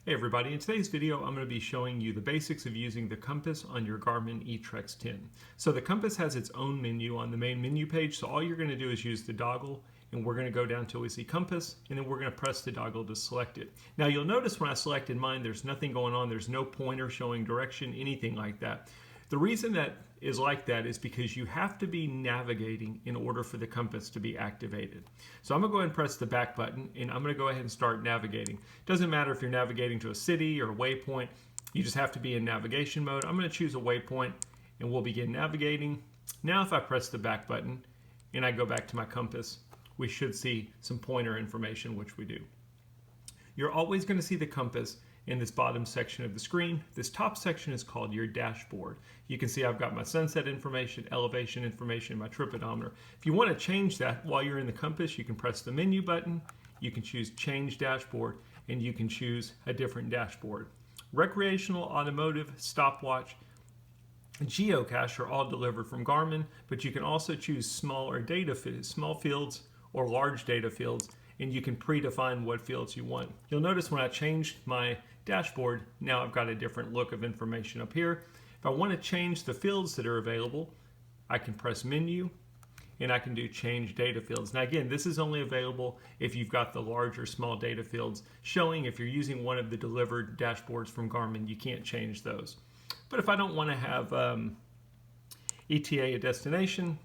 Hey everybody, in today's video I'm going to be showing you the basics of using the compass on your Garmin eTrex 10. So the compass has its own menu on the main menu page, so all you're going to do is use the toggle, and we're going to go down till we see compass, and then we're going to press the toggle to select it. Now you'll notice when I selected mine there's nothing going on, there's no pointer showing direction, anything like that. The reason that is like that is because you have to be navigating in order for the compass to be activated. So I'm going to go ahead and press the back button, and I'm going to go ahead and start navigating. Doesn't matter if you're navigating to a city or a waypoint, you just have to be in navigation mode. I'm going to choose a waypoint and we'll begin navigating. Now if I press the back button and I go back to my compass, we should see some pointer information, which we do. You're always going to see the compass in this bottom section of the screen. This top section is called your dashboard. You can see I've got my sunset information, elevation information, my trip odometer. If you want to change that while you're in the compass, you can press the menu button, you can choose change dashboard, and you can choose a different dashboard. Recreational, automotive, stopwatch, geocache are all delivered from Garmin, but you can also choose small fields or large data fields, and you can predefine what fields you want. You'll notice when I changed my dashboard, now I've got a different look of information up here. If I want to change the fields that are available, I can press menu and I can do change data fields. Now again, this is only available if you've got the large or small data fields showing. If you're using one of the delivered dashboards from Garmin, you can't change those. But if I don't want to have ETA a destination,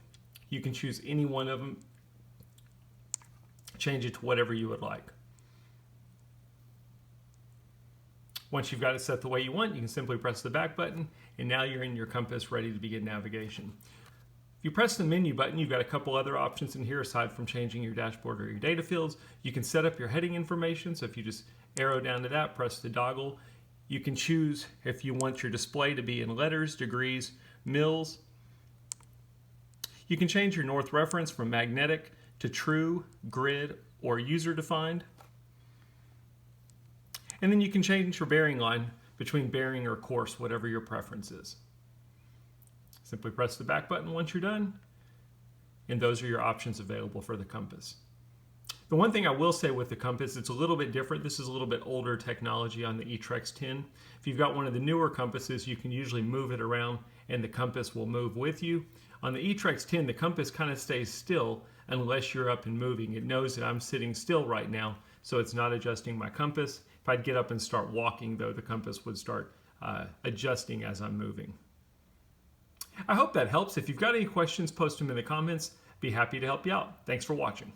you can choose any one of them, change it to whatever you would like. Once you've got it set the way you want, you can simply press the back button, and now you're in your compass ready to begin navigation. If you press the menu button, you've got a couple other options in here aside from changing your dashboard or your data fields. You can set up your heading information, so if you just arrow down to that, press the toggle. You can choose if you want your display to be in letters, degrees, mils. You can change your north reference from magnetic to true, grid, or user-defined. And then you can change your bearing line between bearing or course, whatever your preference is. Simply press the back button once you're done, and those are your options available for the compass. The one thing I will say with the compass, it's a little bit different. This is a little bit older technology on the eTrex 10. If you've got one of the newer compasses, you can usually move it around and the compass will move with you. On the eTrex 10, the compass kind of stays still unless you're up and moving. It knows that I'm sitting still right now, so it's not adjusting my compass. If I'd get up and start walking, though, the compass would start adjusting as I'm moving. I hope that helps. If you've got any questions, post them in the comments. Be happy to help you out. Thanks for watching.